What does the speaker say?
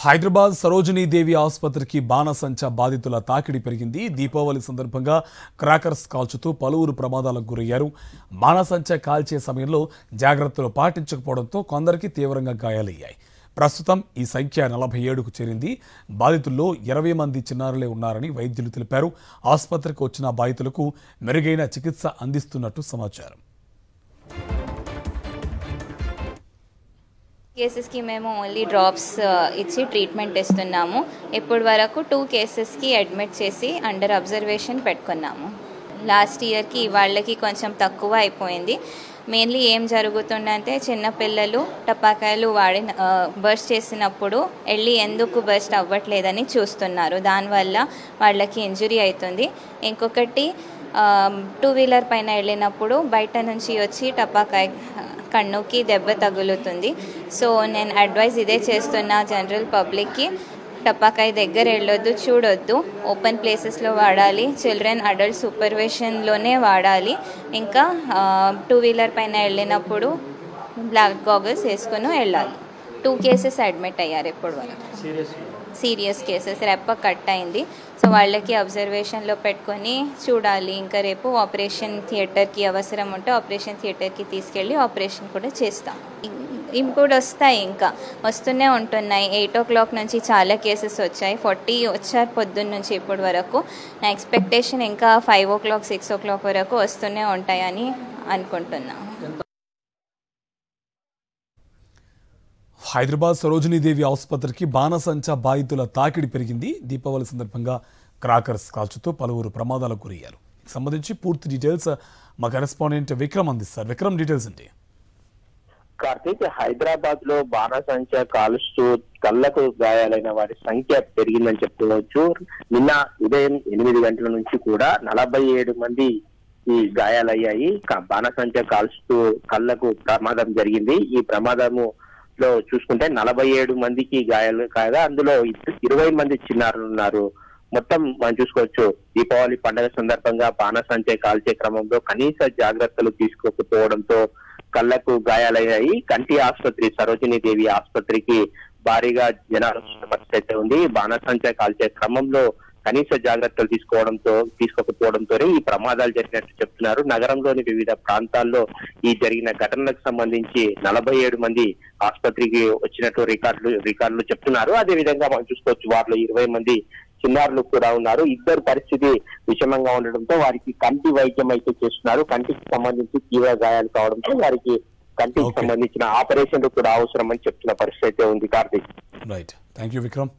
హైదరాబాద్ సరోజినీ దేవి ఆసుపత్రికి బాణసంచా బాధితుల తాకిడి పెరిగింది. దీపావళి సందర్భంగా క్రాకర్స్ కాల్చుతూ పలువురు ప్రమాదాలకు గురయ్యారు. బాణసంచా కాల్చే సమయంలో జాగ్రత్తలు పాటించకపోవడంతో కొందరికి తీవ్రంగా గాయాలయ్యాయి. ప్రస్తుతం ఈ సంఖ్య 47కు చేరింది. బాధితుల్లో 20 మంది చిన్నారులే ఉన్నారని వైద్యులు తెలిపారు. ఆసుపత్రికి వచ్చిన బాధితులకు మెరుగైన చికిత్స అందిస్తున్నట్టు సమాచారం. కేసెస్ కి మేము ఓన్లీ డ్రాప్స్ ఇచ్చి ట్రీట్మెంట్ ఇస్తున్నాము. ఇప్పటి వరకు 2 కేసెస్కి అడ్మిట్ చేసి అండర్ అబ్జర్వేషన్ పెట్టుకున్నాము. లాస్ట్ ఇయర్కి వాళ్ళకి కొంచెం తక్కువ అయిపోయింది. మెయిన్లీ ఏం జరుగుతుందంటే చిన్నపిల్లలు టపాకాయలు బర్స్ట్ చేసినప్పుడు వెళ్ళి ఎందుకు బర్స్ట్ అవ్వట్లేదని చూస్తున్నారు. దానివల్ల వాళ్ళకి ఇంజురీ అవుతుంది. ఇంకొకటి 2 వీలర్ పైన వెళ్ళినప్పుడు బయట నుంచి వచ్చి టపాకాయ కన్నుకి దెబ్బ తగులుతుంది. సో నేను అడ్వైజ్ ఇదే చేస్తున్నా జనరల్ పబ్లిక్కి, టపాకాయ దగ్గర వెళ్ళొద్దు, చూడొద్దు, ఓపెన్ ప్లేసెస్లో వాడాలి, చిల్డ్రన్ అడల్ట్ సూపర్విజన్లోనే వాడాలి. ఇంకా 2 వీలర్ పైన వెళ్ళినప్పుడు బ్లాక్ గాగుల్స్ వేసుకుని వెళ్ళాలి. 2 కేసెస్ అడ్మిట్ అయ్యారు ఇప్పటి వరకు. సీరియస్ కేసెస్, రెప్ప కట్ అయింది. సో వాళ్ళకి అబ్జర్వేషన్లో పెట్టుకొని చూడాలి. ఇంకా రేపు ఆపరేషన్ థియేటర్కి అవసరం ఉంటే ఆపరేషన్ థియేటర్కి తీసుకెళ్ళి ఆపరేషన్ కూడా చేస్తాం. ఇవి కూడా వస్తాయి, ఇంకా వస్తూనే ఉంటున్నాయి. 8 o'clock నుంచి చాలా కేసెస్ వచ్చాయి. 40 వచ్చారు పొద్దున్న నుంచి ఇప్పటి వరకు. నా ఎక్స్పెక్టేషన్ ఇంకా 5 o'clock 6 o'clock వరకు వస్తూనే ఉంటాయని అనుకుంటున్నాను. హైదరాబాద్ సరోజినీ దేవి ఆసుపత్రికి బాణసంచా బాధితుల తాకిడి పెరిగింది. దీపావళి సందర్భంగా క్రాకర్స్ కాల్చుతూ పలువురు ప్రమాదాలకు గురయ్యారు. సంబంధించి పూర్తి డీటెయిల్స్ మా కరెస్పాండెంట్ విక్రమ్ అందిస్తారు. విక్రమ్, డీటెయిల్స్ ఏంటి? కార్తీక్, హైదరాబాద్ లో బాణసంచా కాలుస్తూ కళ్లకు గాయాలైన వారి సంఖ్య పెరిగిందని చెప్పుకోవచ్చు. నిన్న ఉదయం 8 గంటల నుంచి కూడా 47 మంది ఈ గాయాలయ్యాయి. బాణసంచా కాల్చుతూ కళ్లకు ప్రమాదం జరిగింది. ఈ ప్రమాదము లో చూసుకుంటే 47 మందికి గాయాలు కాగా అందులో 20 మంది చిన్నారులు ఉన్నారు. మొత్తం మనం చూసుకోవచ్చు, దీపావళి పండుగ సందర్భంగా బాణసంచా కాల్చే క్రమంలో కనీస జాగ్రత్తలు తీసుకోకపోవడంతో కళ్లకు గాయాలయ్యాయి. కంటి ఆసుపత్రి సరోజినీ దేవి ఆసుపత్రికి భారీగా జనాలు పరిస్థితి అయితే ఉంది. బాణసంచా కాల్చే క్రమంలో కనీస జాగ్రత్తలు తీసుకోకపోవడంతోనే ఈ ప్రమాదాలు జరిగినట్టు చెప్తున్నారు. నగరంలోని వివిధ ప్రాంతాల్లో ఈ జరిగిన ఘటనలకు సంబంధించి 47 మంది ఆసుపత్రికి వచ్చినట్టు రికార్డులు చెప్తున్నారు. అదే విధంగా మనం చూసుకోవచ్చు, వారిలో 20 మంది చిన్నారులు కూడా ఉన్నారు. ఇద్దరు పరిస్థితి విషమంగా ఉండడంతో వారికి కంటి వైద్యం అయితే చేస్తున్నారు. కంటికి సంబంధించి తీవ్ర గాయాలు కావడంతో వారికి కంటికి సంబంధించిన ఆపరేషన్లు కూడా అవసరం అని చెప్తున్న పరిస్థితి అయితే ఉంది. Karthik, right, thank you Vikram.